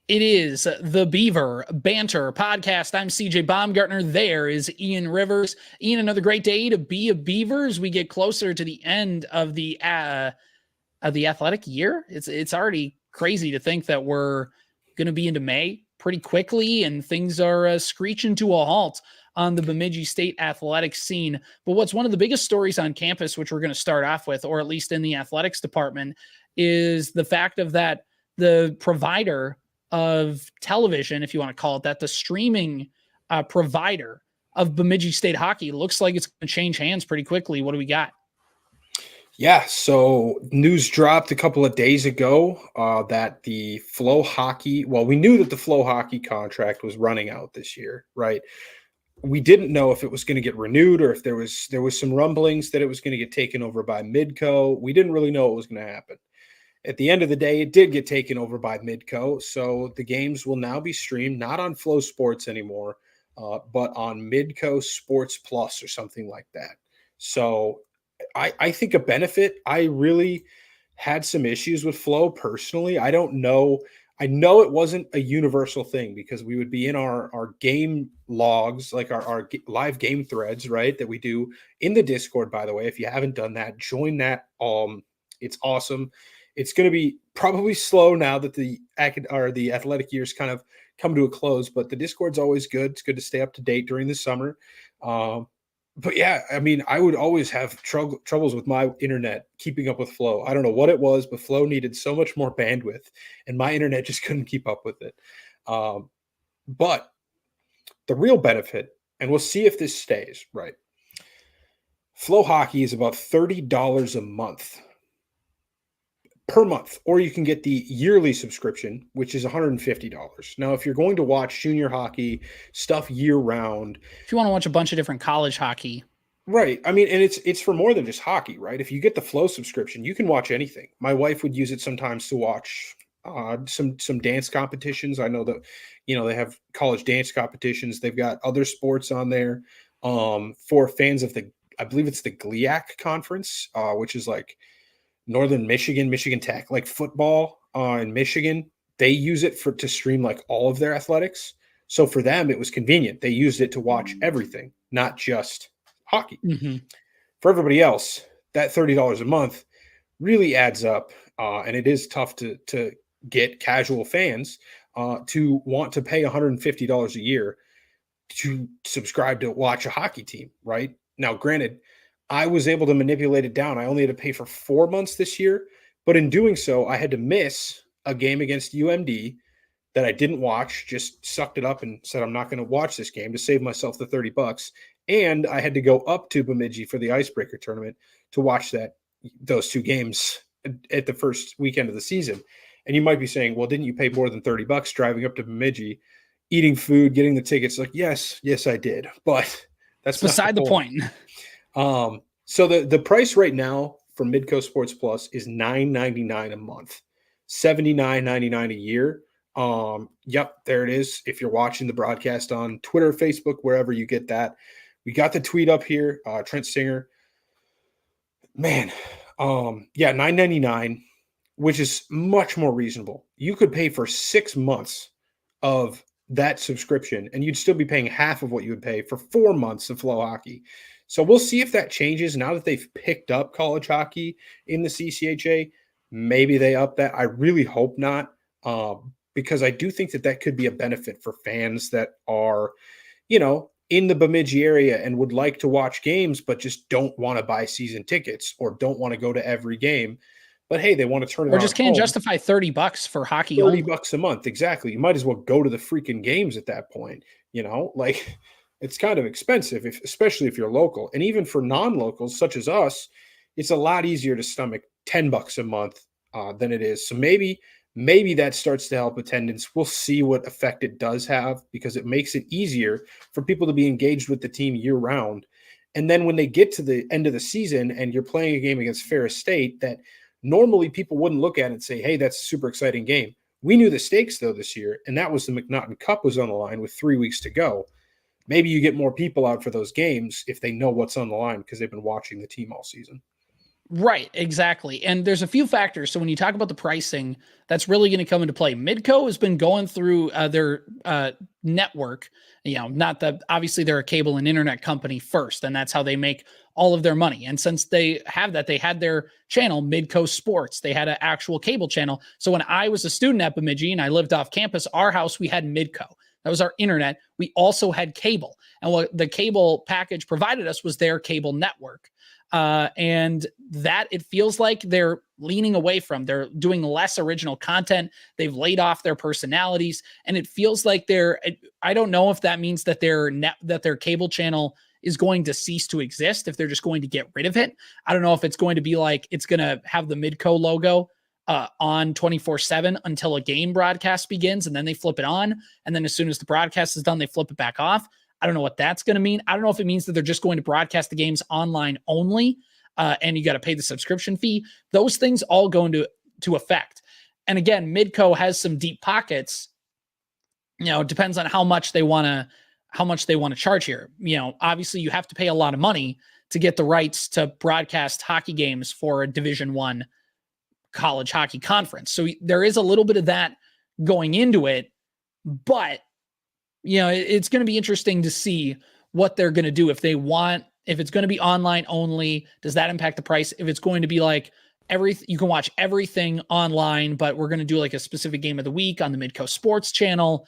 It is the Beaver Banter podcast. I'm CJ Baumgartner. There is Ian Rivers. Ian, another great day to be a Beaver as we get closer to the end of the athletic year. It's already crazy to think that we're going to be into May pretty quickly, and things are screeching to a halt on the Bemidji State athletics scene. But what's one of the biggest stories on campus, which we're going to start off with, or at least in the athletics department, is the fact of that the provider of television, if you want to call it that, the streaming provider of Bemidji State hockey looks like it's going to change hands pretty quickly. What do we got? Yeah, so news dropped a couple of days ago that the Flow Hockey, well, we knew that the Flow Hockey contract was running out this year, right? We didn't know if it was going to get renewed or if there was some rumblings that it was going to get taken over by Midco. We didn't really know what was going to happen. At the end of the day, it did get taken over by Midco, so the games will now be streamed not on Flow Sports anymore, but on Midco Sports Plus or something like that. So I think a benefit. I really had some issues with Flow personally. I don't know. I know it wasn't a universal thing because we would be in our game logs, like our live game threads, right, that we do in the Discord, by the way. If you haven't done that, join that. It's awesome. It's going to be probably slow now that the athletic year's kind of come to a close, but the Discord's always good. It's good to stay up to date during the summer. But yeah, I mean, I would always have troubles with my internet keeping up with Flow. I don't know what it was, but Flow needed so much more bandwidth, and my internet just couldn't keep up with it. But the real benefit, and we'll see if this stays, right? Flow Hockey is about $30 a month. Per month, or you can get the yearly subscription, which is $150. Now, if you're going to watch junior hockey stuff year round, if you want to watch a bunch of different college hockey, right? I mean, and it's for more than just hockey, right? If you get the Flow subscription, you can watch anything. My wife would use it sometimes to watch some dance competitions. I know that they have college dance competitions. They've got other sports on there for fans of I believe it's the GLIAC conference, which is like Northern Michigan, Michigan Tech, like football in Michigan. They use it to stream like all of their athletics. So for them, it was convenient. They used it to watch everything, not just hockey. Mm-hmm. For everybody else, that $30 a month really adds up. And it is tough to get casual fans to want to pay $150 a year to subscribe to watch a hockey team, right? Now, granted, I was able to manipulate it down. I only had to pay for 4 months this year, but in doing so, I had to miss a game against UMD that I didn't watch, just sucked it up and said, I'm not going to watch this game to save myself the $30. And I had to go up to Bemidji for the Icebreaker tournament to watch those two games at the first weekend of the season. And you might be saying, well, didn't you pay more than $30 driving up to Bemidji, eating food, getting the tickets? Like, yes, I did. But that's beside the point. So the price right now for Midco Sports Plus is $9.99 a month, $79.99 a year. Yep, there it is. If you're watching the broadcast on Twitter, Facebook, wherever you get that, we got the tweet up here. Trent Singer, man, yeah, $9.99, which is much more reasonable. You could pay for 6 months of that subscription, and you'd still be paying half of what you would pay for 4 months of Flow Hockey. So we'll see if that changes now that they've picked up college hockey in the CCHA. Maybe they up that. I really hope not, because I do think that could be a benefit for fans that are, in the Bemidji area and would like to watch games, but just don't want to buy season tickets or don't want to go to every game. But hey, they want to turn it on. Or just can't justify $30 for hockey. $30 a month. Exactly. You might as well go to the freaking games at that point. Like it's kind of expensive, especially if you're local. And even for non-locals such as us, it's a lot easier to stomach $10 a month than it is. So maybe that starts to help attendance. We'll see what effect it does have, because it makes it easier for people to be engaged with the team year round. And then when they get to the end of the season and you're playing a game against Ferris State that normally people wouldn't look at and say, hey, that's a super exciting game. We knew the stakes, though, this year, and that was the McNaughton Cup was on the line with 3 weeks to go. Maybe you get more people out for those games if they know what's on the line because they've been watching the team all season. Right, exactly. And there's a few factors. So when you talk about the pricing, that's really going to come into play. Midco has been going through their network. Not the obviously they're a cable and internet company first, and that's how they make all of their money. And since they have that, they had their channel Midco Sports. They had an actual cable channel. So when I was a student at Bemidji and I lived off campus, our house we had Midco. That was our internet. We also had cable, and what the cable package provided us was their cable network. And that it feels like they're leaning away from. They're doing less original content. They've laid off their personalities, and it feels like I don't know if that means that their cable channel is going to cease to exist, if they're just going to get rid of it. I don't know if it's going to be like it's going to have the Midco logo on 24/7 until a game broadcast begins, and then they flip it on, and then as soon as the broadcast is done, they flip it back off. I don't know what that's going to mean. I don't know if it means that they're just going to broadcast the games online only, and you got to pay the subscription fee. Those things all go into effect. And again, Midco has some deep pockets. It depends on how much they want to charge here. Obviously you have to pay a lot of money to get the rights to broadcast hockey games for a Division I college hockey conference. So there is a little bit of that going into it, but it's going to be interesting to see what they're going to do. If it's going to be online only, does that impact the price? If it's going to be like you can watch everything online, but we're going to do like a specific game of the week on the Midco Sports channel,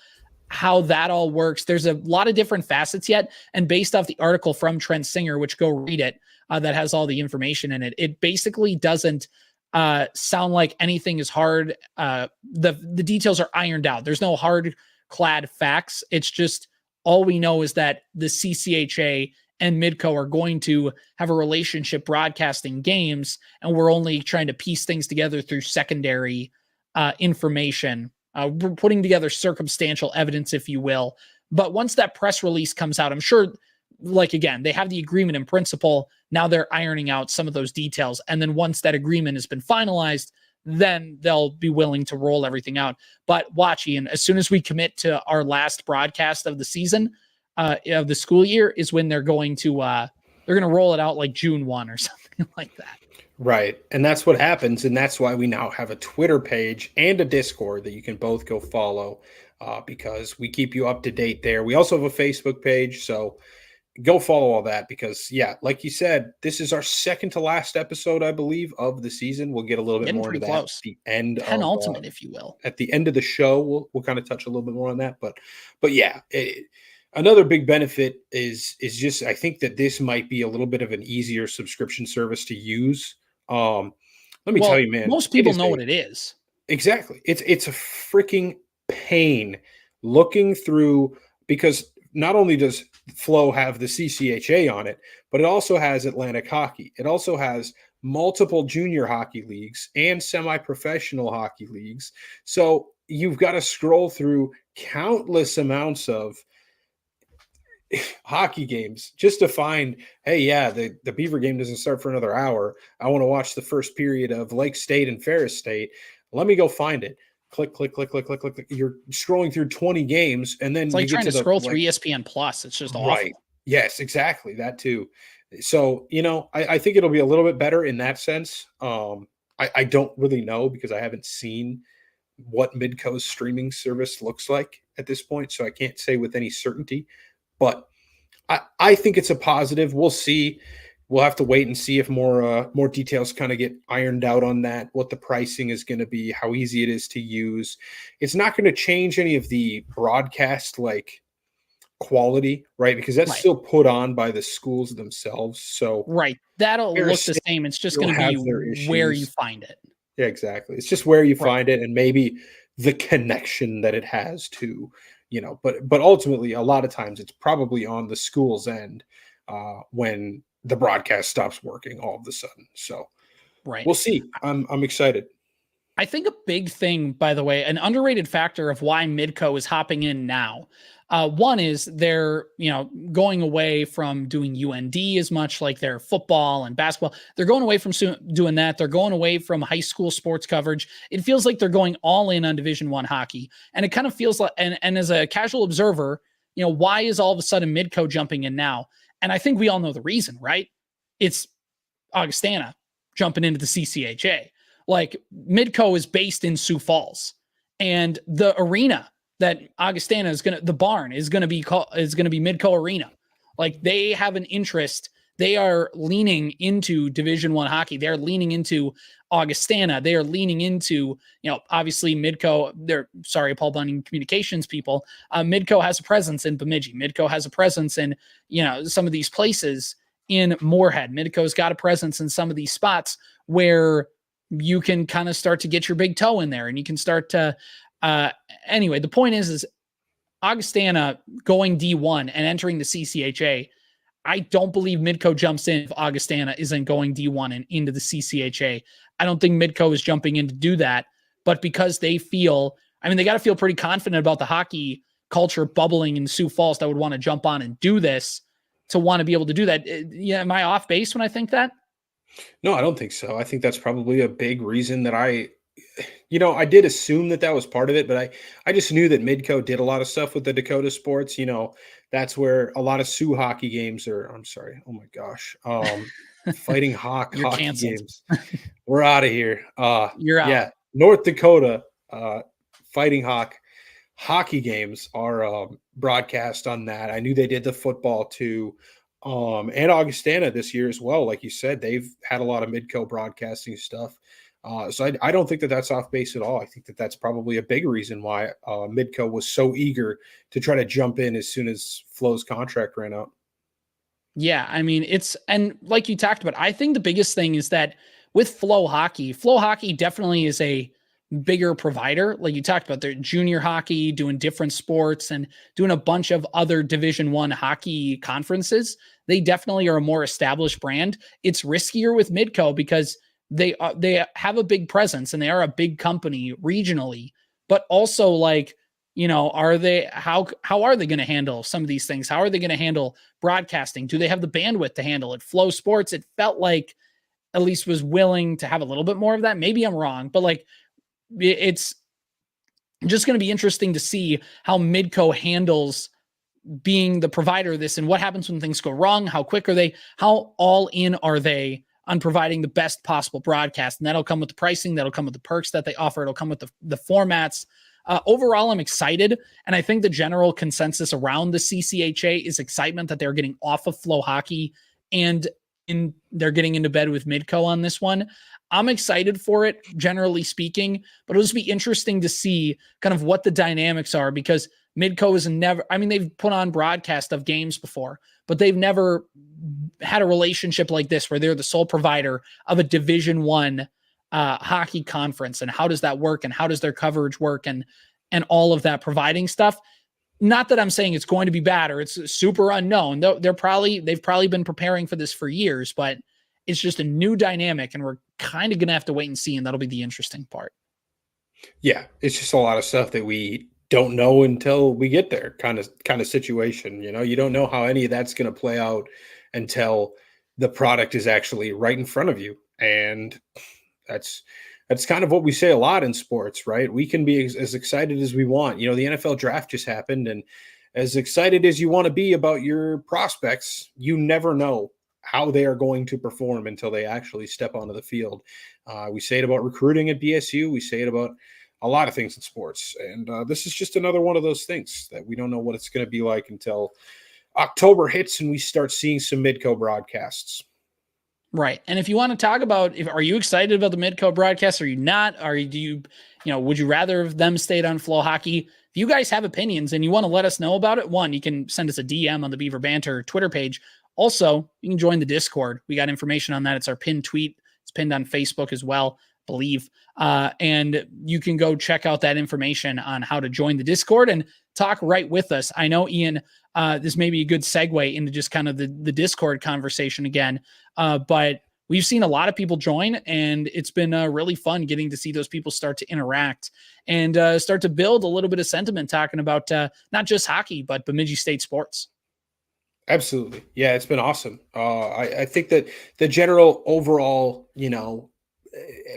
how that all works. There's a lot of different facets yet. And based off the article from Trent Singer, which go read it, that has all the information in it, it basically doesn't sound like anything is hard. The details are ironed out. There's no hard clad facts. It's just all we know is that the CCHA and Midco are going to have a relationship broadcasting games, and we're only trying to piece things together through secondary information. We're putting together circumstantial evidence, if you will. But once that press release comes out, I'm sure, again, they have the agreement in principle. Now they're ironing out some of those details. And then once that agreement has been finalized, then they'll be willing to roll everything out. But watch, Ian, as soon as we commit to our last broadcast of the season, of the school year, is when they're going to roll it out like June 1 or something like that. Right. And that's what happens. And that's why we now have a Twitter page and a Discord that you can both go follow, because we keep you up to date there. We also have a Facebook page. So go follow all that because, like you said, this is our second to last episode, I believe, of the season. We'll get a little bit more into that at the end. Penultimate, if you will. At the end of the show, we'll kind of touch a little bit more on that. But another big benefit is just, I think that this might be a little bit of an easier subscription service to use. Let me tell you, man. Most people know what it is. Exactly. It's a freaking pain looking through, because not only does Flow have the CCHA on it, but it also has Atlantic Hockey. It also has multiple junior hockey leagues and semi-professional hockey leagues. So you've got to scroll through countless amounts of hockey games just to find, hey, the Beaver game doesn't start for another hour. I want to watch the first period of Lake State and Ferris State. Let me go find it. Click, click, click, click, click, click. You're scrolling through 20 games, and then it's like trying to scroll through ESPN Plus. It's just awful. Right. Yes, exactly. That too. So, I think it'll be a little bit better in that sense. I don't really know because I haven't seen what Midco's streaming service looks like at this point, so I can't say with any certainty. But I think it's a positive. We'll see. We'll have to wait and see if more details kind of get ironed out on that, what the pricing is going to be, how easy it is to use. It's not going to change any of the broadcast quality, right? Because that's still put on by the schools themselves. So that'll look the same. It's just going to be where you find it. Yeah, exactly. It's just where you find it, and maybe the connection that it has to, but ultimately a lot of times it's probably on the school's end when the broadcast stops working all of a sudden. So we'll see. I'm excited. I think a big thing, by the way, an underrated factor of why Midco is hopping in now. One is they're, going away from doing UND as much, like their football and basketball. They're going away from doing that. They're going away from high school sports coverage. It feels like they're going all in on Division I hockey. And it kind of feels like, and as a casual observer, why is all of a sudden Midco jumping in now? And I think we all know the reason, right? It's Augustana jumping into the CCHA. Like Midco is based in Sioux Falls, and the arena that Augustana the barn is going to be Midco Arena. Like they have an interest. They are leaning into Division I hockey. They're leaning into Augustana. They are leaning into, obviously Midco. Paul Bunning Communications people. Midco has a presence in Bemidji. Midco has a presence in, some of these places in Moorhead. Midco's got a presence in some of these spots where you can kind of start to get your big toe in there, and you can start to, anyway, the point is Augustana going D1 and entering the CCHA. I don't believe Midco jumps in if Augustana isn't going D1 and into the CCHA. I don't think Midco is jumping in to do that, but because they feel, they got to feel pretty confident about the hockey culture bubbling in Sioux Falls that would want to jump on and do this to want to be able to do that. Yeah. Am I off base when I think that? No, I don't think so. I think that's probably a big reason that I did assume that was part of it, but I just knew that Midco did a lot of stuff with the Dakota sports. That's where a lot of Sioux hockey games are. I'm sorry. Oh my gosh. Fighting hockey games. We're out of here. You're out. Yeah. North Dakota fighting hockey games are broadcast on that. I knew they did the football too. And Augustana this year as well. Like you said, they've had a lot of Midco broadcasting stuff. So I don't think that that's off base at all. I think that that's probably a big reason why Midco was so eager to try to jump in as soon as Flo's contract ran out. Yeah, and like you talked about, I think the biggest thing is that with Flow Hockey definitely is a bigger provider. Like you talked about, their junior hockey, doing different sports and doing a bunch of other Division I hockey conferences. They definitely are a more established brand. It's riskier with Midco because they have a big presence and they are a big company regionally, but also how are they going to handle some of these things? How are they going to handle broadcasting? Do they have the bandwidth to handle it? Flow Sports, it felt like at least was willing to have a little bit more of that. Maybe I'm wrong, but it's just going to be interesting to see how Midco handles being the provider of this and what happens when things go wrong. How quick are they? How all in are they on providing the best possible broadcast? And that'll come with the pricing. That'll come with the perks that they offer. It'll come with the formats. Overall, I'm excited. And I think the general consensus around the CCHA is excitement that they're getting off of Flow Hockey and they're getting into bed with Midco on this one. I'm excited for it, generally speaking, but it'll just be interesting to see kind of what the dynamics are, because Midco is never, they've put on broadcast of games before, but they've never had a relationship like this where they're the sole provider of a Division I hockey conference. And how does that work? And how does their coverage work? And all of that providing stuff. Not that I'm saying it's going to be bad or it's super unknown. They've probably been preparing for this for years, but it's just a new dynamic and we're kind of going to have to wait and see. And that'll be the interesting part. Yeah. It's just a lot of stuff that we don't know until we get there kind of situation. You don't know how any of that's going to play out until the product is actually right in front of you. And that's kind of what we say a lot in sports, right? We can be as excited as we want. The NFL draft just happened, and as excited as you want to be about your prospects, you never know how they are going to perform until they actually step onto the field. We say it about recruiting at BSU. We say it about a lot of things in sports. And this is just another one of those things that we don't know what it's going to be like until October hits and we start seeing some Midco broadcasts. Right. And if you want to talk about, are you excited about the Midco broadcast? Are you not? Would you rather them stayed on Flow Hockey? If you guys have opinions and you want to let us know about it, one, you can send us a DM on the Beaver Banter Twitter page. Also, you can join the Discord. We got information on that. It's our pinned tweet. It's pinned on Facebook as well, I believe. And you can go check out that information on how to join the Discord and talk right with us. I know, Ian, this may be a good segue into just kind of the Discord conversation again. But we've seen a lot of people join, and it's been really fun getting to see those people start to interact and start to build a little bit of sentiment talking about not just hockey, but Bemidji State sports. Absolutely. Yeah, it's been awesome. I think that the general overall,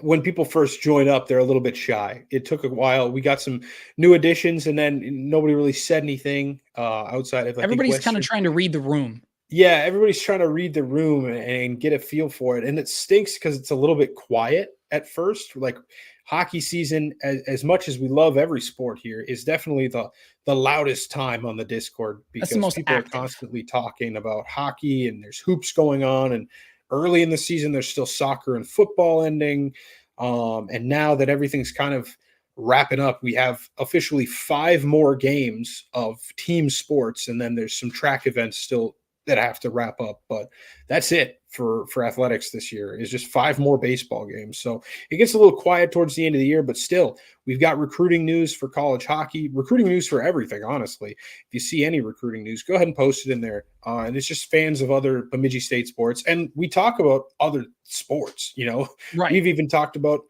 when people first join up, they're a little bit shy. It took a while. We got some new additions, and then nobody really said anything outside of. Everybody's kind of trying to read the room. Yeah, everybody's trying to read the room and get a feel for it, and it stinks because it's a little bit quiet at first. Like hockey season, as much as we love every sport here, is definitely the loudest time on the Discord That's the because most people are active. constantly talking about hockey and there's hoops going on. And early in the season, there's still soccer and football ending. And now that everything's kind of wrapping up, we have officially 5 more games of team sports, and then there's some track events still that have to wrap up. But that's it for athletics this year, is just 5 more baseball games. So it gets a little quiet towards the end of the year, but still we've got recruiting news for college hockey, recruiting news for everything. Honestly, if you see any recruiting news, go ahead and post it in there. And it's just fans of other Bemidji State sports, and we talk about other sports. Right. We've even talked about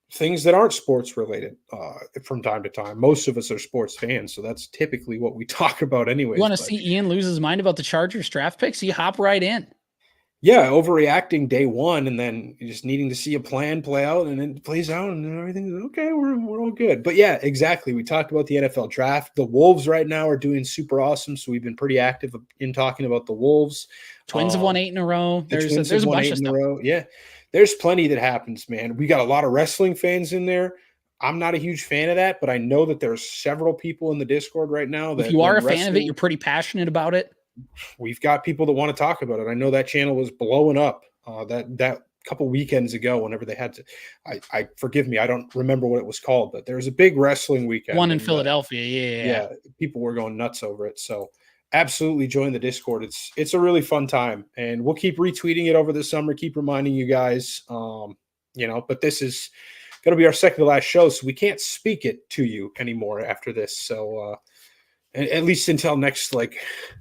things that aren't sports related from time to time. Most of us are sports fans, so that's typically what we talk about anyways. You want to But see Ian lose his mind about the Chargers draft picks? You hop right in. yeah, overreacting day one and then just needing to see a plan play out, and it plays out and everything's okay. We're all good. But yeah, exactly. We talked about the NFL draft. The Wolves right now are doing super awesome. So we've been pretty active in talking about the Wolves. Twins have won 8 in a row. There's a bunch of stuff. Yeah, there's plenty that happens, man. We got a lot of wrestling fans in there. I'm not a huge fan of that, but I know that there's several people in the Discord right now that If you are a fan of it, you're pretty passionate about it. We've got people that want to talk about it. I know that channel was blowing up that couple weekends ago whenever they had to. I forgive me, I don't remember what it was called, but there was a big wrestling weekend. One in Philadelphia. Yeah, people were going nuts over it. So absolutely join the Discord. It's a really fun time, and we'll keep retweeting it over the summer. Keep reminding you guys, but this is going to be our second to last show, so we can't speak it to you anymore after this. So at least until next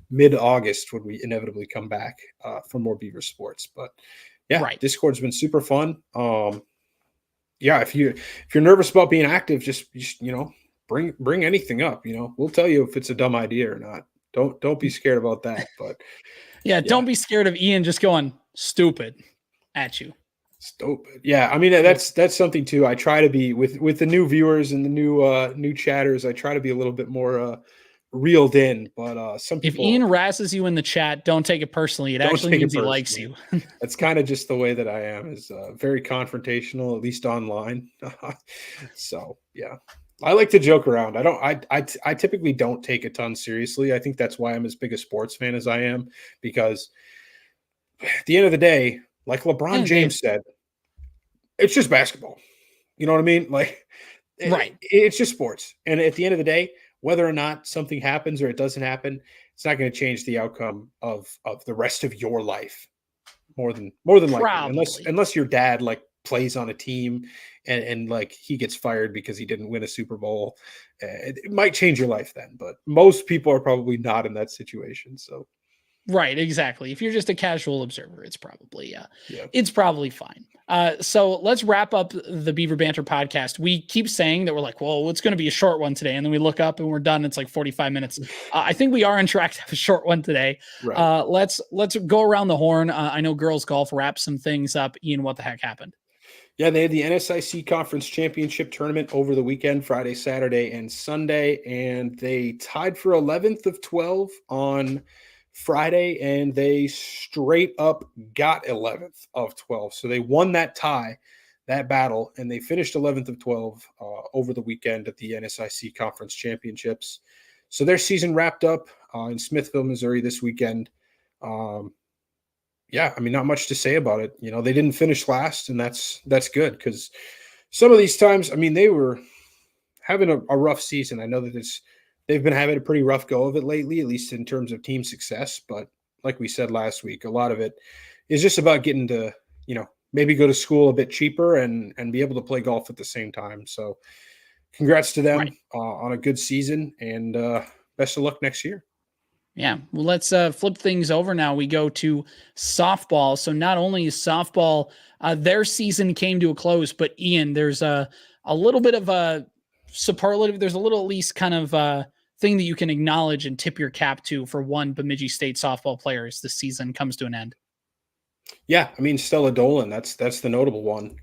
mid-August when we inevitably come back for more Beaver sports. But yeah, right. Discord's been super fun. Yeah, if you're nervous about being active, just bring anything up. We'll tell you if it's a dumb idea or not. Don't be scared about that. But yeah, don't be scared of Ian just going stupid at you. Stupid. Yeah, I mean that's something too. I try to be with the new viewers and the new chatters. I try to be a little bit more reeled in, but some people. If Ian harasses you in the chat, don't take it personally. It actually means he likes you. That's kind of just the way that I am. Is very confrontational, at least online. So yeah, I like to joke around. I typically don't take a ton seriously. I think that's why I'm as big a sports fan as I am, because at the end of the day, like LeBron James said, it's just basketball. You know what I mean? Right. It's just sports. And at the end of the day, whether or not something happens or it doesn't happen, it's not going to change the outcome of the rest of your life more than likely, unless your dad plays on a team and he gets fired because he didn't win a Super Bowl. It might change your life then, but most people are probably not in that situation. So. Right, exactly. If you're just a casual observer, it's probably it's probably fine. So let's wrap up the Beaver Banter podcast. We keep saying that we're like, well, it's going to be a short one today, and then we look up and we're done. It's like 45 minutes. I think we are on track to have a short one today. Right. Let's go around the horn. I know girls golf wrapped some things up. Ian, what the heck happened? Yeah, they had the NSIC Conference Championship Tournament over the weekend, Friday, Saturday, and Sunday, and they tied for 11th of 12 on Friday, and they straight up got 11th of 12. So they won that tie, that battle, and they finished 11th of 12 over the weekend at the NSIC Conference Championships. So their season wrapped up in Smithville, Missouri this weekend. Yeah, I mean, not much to say about it. They didn't finish last, and that's good, because some of these times, I mean, they were having a rough season. I know that they've been having a pretty rough go of it lately, at least in terms of team success. But like we said last week, a lot of it is just about getting to, maybe go to school a bit cheaper and be able to play golf at the same time. So congrats to them on a good season, and best of luck next year. Yeah. Well, let's flip things over now. We go to softball. So not only is softball, their season came to a close, but Ian, there's a little bit of a superlative. There's a little, at least kind of thing that you can acknowledge and tip your cap to for one Bemidji State softball player as the season comes to an end. Yeah. I mean, Stella Dolan, that's the notable one.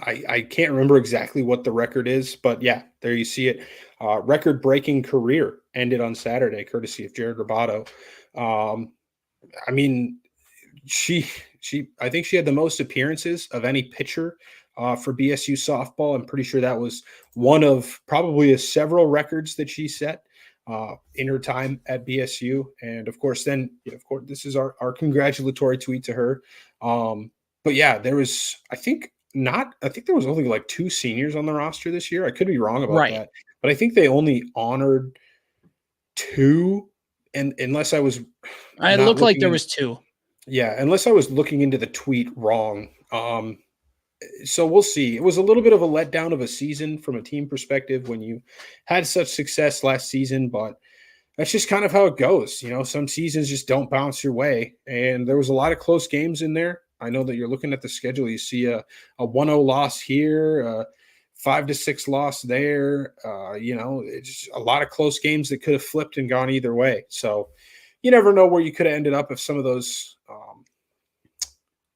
I can't remember exactly what the record is, but yeah, there you see it. Record-breaking career ended on Saturday, courtesy of Jared Roboto. I mean, I think she had the most appearances of any pitcher for BSU softball. I'm pretty sure that was one of probably several records that she set in her time at BSU. And of course, then of course, this is our congratulatory tweet to her. But yeah, there was, I think there was only like 2 seniors on the roster this year. I could be wrong about that, but I think they only honored 2. And unless I was, it looked like there was 2. Yeah, unless I was looking into the tweet wrong. So we'll see. It was a little bit of a letdown of a season from a team perspective when you had such success last season, but that's just kind of how it goes. Some seasons just don't bounce your way. And there was a lot of close games in there. I know that you're looking at the schedule. You see a 1-0 loss here, a 5-6 loss there. It's a lot of close games that could have flipped and gone either way. So you never know where you could have ended up if some of those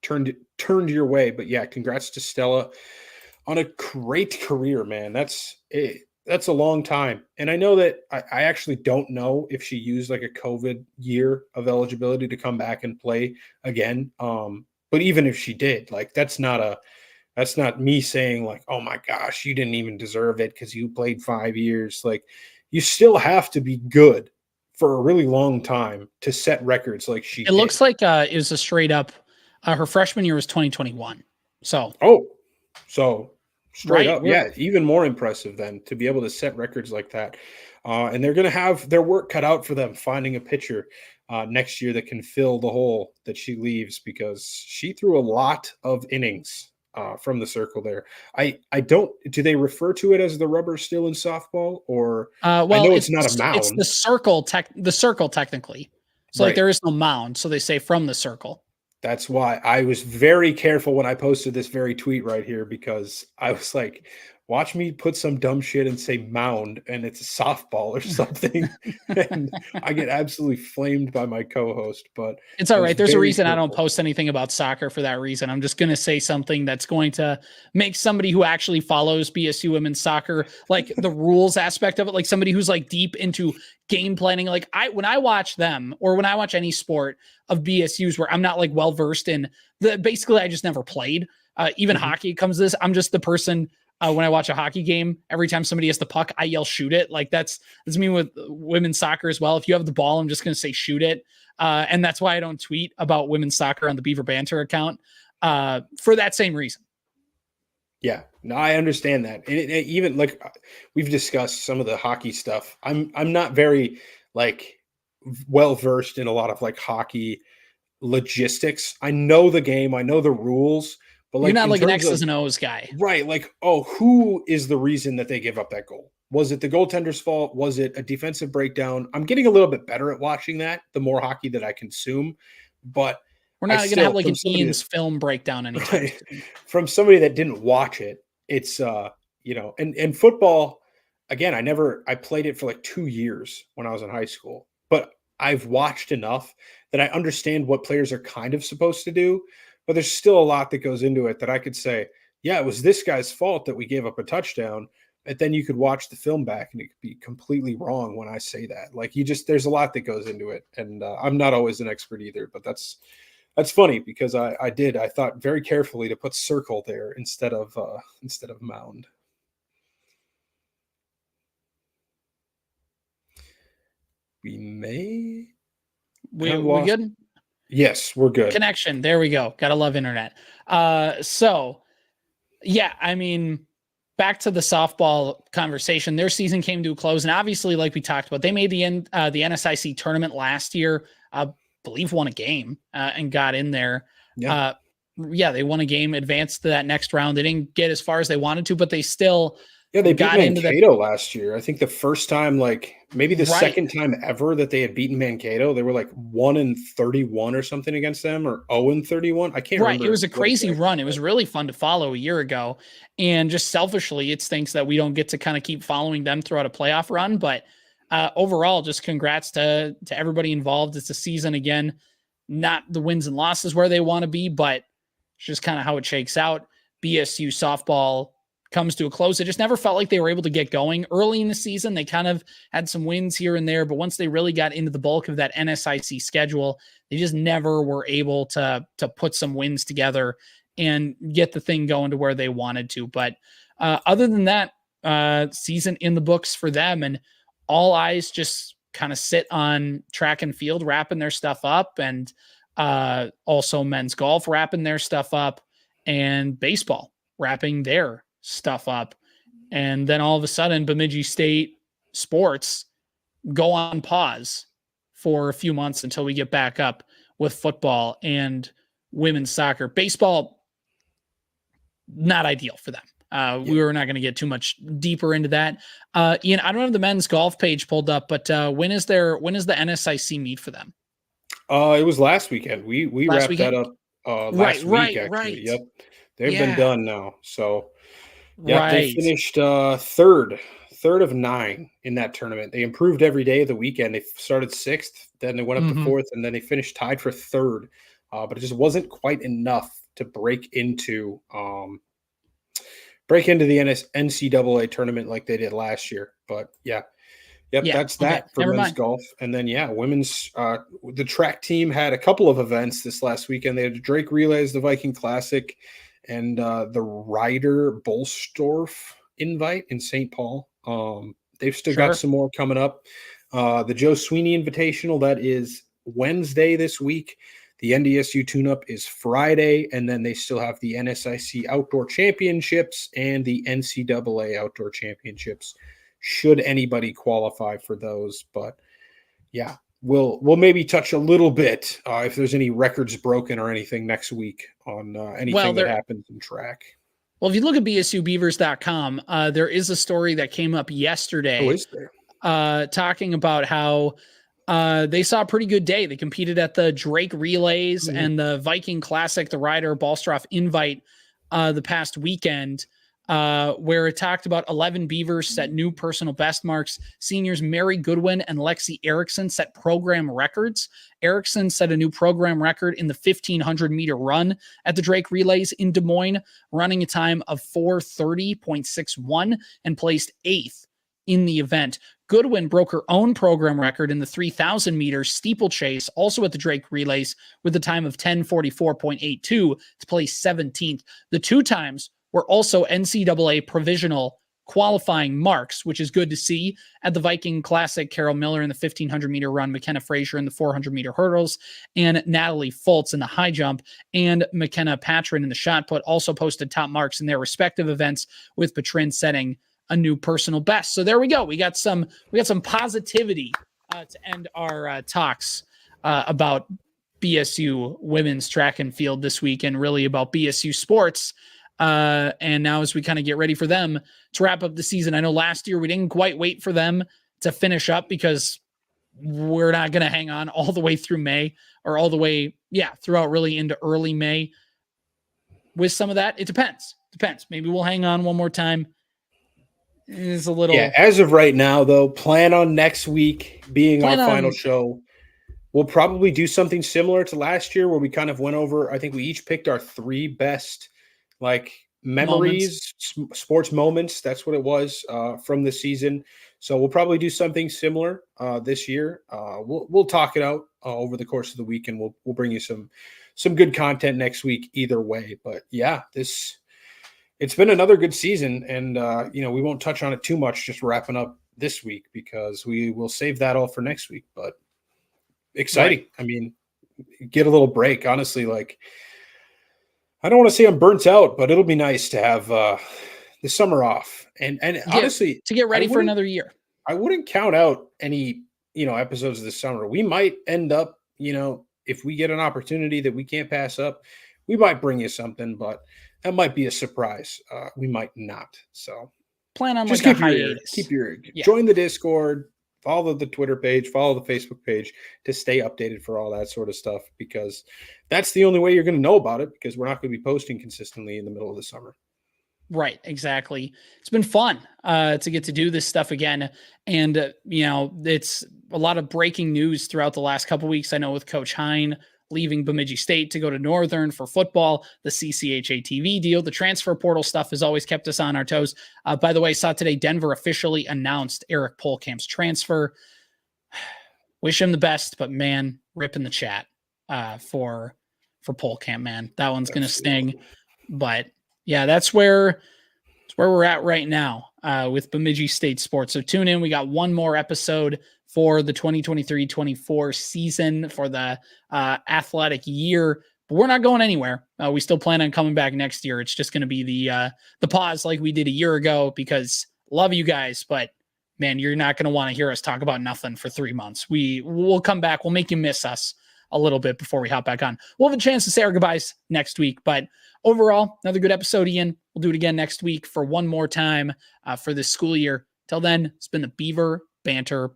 turned your way. But yeah, congrats to Stella on a great career, man. That's a long time. And I know that I actually don't know if she used like a COVID year of eligibility to come back and play again. But even if she did, like that's not me saying like, oh my gosh, you didn't even deserve it because you played 5 years. Like you still have to be good for a really long time to set records like she did. It looks like it was a straight up her freshman year was 2021. So straight up, yeah, even more impressive then to be able to set records like that. And they're going to have their work cut out for them finding a pitcher next year that can fill the hole that she leaves, because she threw a lot of innings from the circle there. Do they refer to it as the rubber still in softball, or I know it's not a mound. It's the circle technically. So like there is no mound. So they say from the circle. That's why I was very careful when I posted this very tweet right here, because I was like, watch me put some dumb shit and say mound and it's a softball or something. And I get absolutely flamed by my co-host, but it's all right. There's a reason I don't post anything about soccer for that reason. I'm just going to say something that's going to make somebody who actually follows BSU women's soccer, like the rules aspect of it, like somebody who's like deep into game planning. Like when I watch them, or when I watch any sport of BSU's where I'm not like well-versed in basically I just never played. Even hockey comes to this. I'm just the person. When I watch a hockey game, every time somebody has the puck, I yell, shoot it. Like that's me with women's soccer as well. If you have the ball, I'm just going to say, shoot it. And that's why I don't tweet about women's soccer on the Beaver Banter account for that same reason. Yeah, no, I understand that. And even like we've discussed some of the hockey stuff. I'm not very like well-versed in a lot of like hockey logistics. I know the game. I know the rules. But like, you're not like an X's and O's guy. Right. Like, who is the reason that they give up that goal? Was it the goaltender's fault? Was it a defensive breakdown? I'm getting a little bit better at watching that the more hockey that I consume. But we're not going to have like an Ian's film breakdown anytime. Right, from somebody that didn't watch it. It's, and football, again, I played it for like 2 years when I was in high school. But I've watched enough that I understand what players are kind of supposed to do. But there's still a lot that goes into it that I could say, yeah, it was this guy's fault that we gave up a touchdown. But then you could watch the film back and it could be completely wrong when I say that. Like there's a lot that goes into it. And I'm not always an expert either, but that's funny because I thought very carefully to put circle there instead of mound. We good? Yes, we're good. Connection. There we go. Gotta love internet. So yeah, I mean, back to the softball conversation, their season came to a close. And obviously, like we talked about, they made the NSIC tournament last year, I believe won a game and got in there. Yeah. They won a game, advanced to that next round. They didn't get as far as they wanted to, but they still they got beat Mankato last year. I think the first time, like maybe the second time ever that they had beaten Mankato, they were like 1-31 or something against them, or 0-31. I can't remember. It was a crazy run. It was really fun to follow a year ago. And just selfishly, it stinks that we don't get to kind of keep following them throughout a playoff run. But overall, just congrats to everybody involved. It's a season again, not the wins and losses where they want to be, but it's just kind of how it shakes out. BSU softball comes to a close. It just never felt like they were able to get going early in the season. They kind of had some wins here and there, but once they really got into the bulk of that NSIC schedule, they just never were able to put some wins together and get the thing going to where they wanted to. But other than that, season in the books for them, and all eyes just kind of sit on track and field wrapping their stuff up, and also men's golf wrapping their stuff up, and baseball wrapping their stuff up. And then all of a sudden, Bemidji State sports go on pause for a few months until we get back up with football and women's soccer. Baseball, not ideal for them. We were not going to get too much deeper into that. Ian, I don't have the men's golf page pulled up, but when is the NSIC meet for them? It was last weekend. We wrapped that up last week, actually. Right. Yep. They've been done now. So they finished third of 9 in that tournament. They improved every day of the weekend. They started 6th, then they went up to 4th, and then they finished tied for 3rd. But it just wasn't quite enough to break into the NCAA tournament like they did last year. But that's that for men's golf. And then women's the track team had a couple of events this last weekend. They had the Drake Relays, the Viking Classic, and the Ryder Bolstorff Invite in St. Paul. They've still got some more coming up. The Joe Sweeney Invitational, that is Wednesday this week. The NDSU Tune-Up is Friday, and then they still have the NSIC Outdoor Championships and the NCAA Outdoor Championships, should anybody qualify for those. But we'll maybe touch a little bit if there's any records broken or anything next week on anything that happens in track. Well, if you look at bsubeavers.com, there is a story that came up yesterday. Oh, is there? Talking about how they saw a pretty good day. They competed at the Drake Relays and the Viking Classic, the Ryder Bolstorff Invite the past weekend, where it talked about 11 Beavers set new personal best marks. Seniors Mary Goodwin and Lexi Erickson set program records. Erickson set a new program record in the 1,500-meter run at the Drake Relays in Des Moines, running a time of 4:30.61 and placed 8th in the event. Goodwin broke her own program record in the 3,000-meter steeplechase, also at the Drake Relays, with a time of 10:44.82 to place 17th. The 2 times were also NCAA provisional qualifying marks, which is good to see. At the Viking Classic, Carol Miller in the 1,500-meter run, McKenna Frazier in the 400-meter hurdles, and Natalie Fultz in the high jump, and McKenna Patrin in the shot put also posted top marks in their respective events, with Patrin setting a new personal best. So there we go. We got some positivity to end our talks about BSU women's track and field this week, and really about BSU sports. And now as we kind of get ready for them to wrap up the season, I know last year we didn't quite wait for them to finish up because we're not going to hang on all the way through May, or all the way, throughout really into early May. With some of that, it depends. Maybe we'll hang on one more time. It's a little. As of right now, though, plan on next week being our final show. We'll probably do something similar to last year, where we kind of went over. I think we each picked our 3 best memories, sports moments. That's what it was from the season. So we'll probably do something similar this year. We'll talk it out over the course of the week, and we'll bring you some good content next week either way. But it's been another good season, and we won't touch on it too much, just wrapping up this week, because we will save that all for next week. But exciting. Right. I mean, get a little break, honestly. I don't want to say I'm burnt out, but it'll be nice to have the summer off, and honestly, to get ready for another year. I wouldn't count out any episodes this summer. We might end up, if we get an opportunity that we can't pass up, we might bring you something, but that might be a surprise. We might not. So plan on just join the Discord, follow the Twitter page, follow the Facebook page to stay updated for all that sort of stuff, because that's the only way you're going to know about it, because we're not going to be posting consistently in the middle of the summer. Right. Exactly. It's been fun to get to do this stuff again. And, it's a lot of breaking news throughout the last couple of weeks. I know with Coach Hine, leaving Bemidji State to go to Northern for football, the CCHA TV deal, the transfer portal stuff has always kept us on our toes. By the way, saw today Denver officially announced Eric Polkamp's transfer. Wish him the best, but man, rip in the chat for Polkamp, man. That one's going to sting. But yeah, that's where we're at right now with Bemidji State sports. So tune in. We got one more episode for the 2023-24 season for the athletic year, but we're not going anywhere. We still plan on coming back next year. It's just going to be the pause like we did a year ago, because love you guys, but man, you're not going to want to hear us talk about nothing for 3 months. We'll come back. We'll make you miss us a little bit before we hop back on. We'll have a chance to say our goodbyes next week, but overall, another good episode, Ian. We'll do it again next week for one more time for this school year. Till then, it's been the Beaver Banter podcast.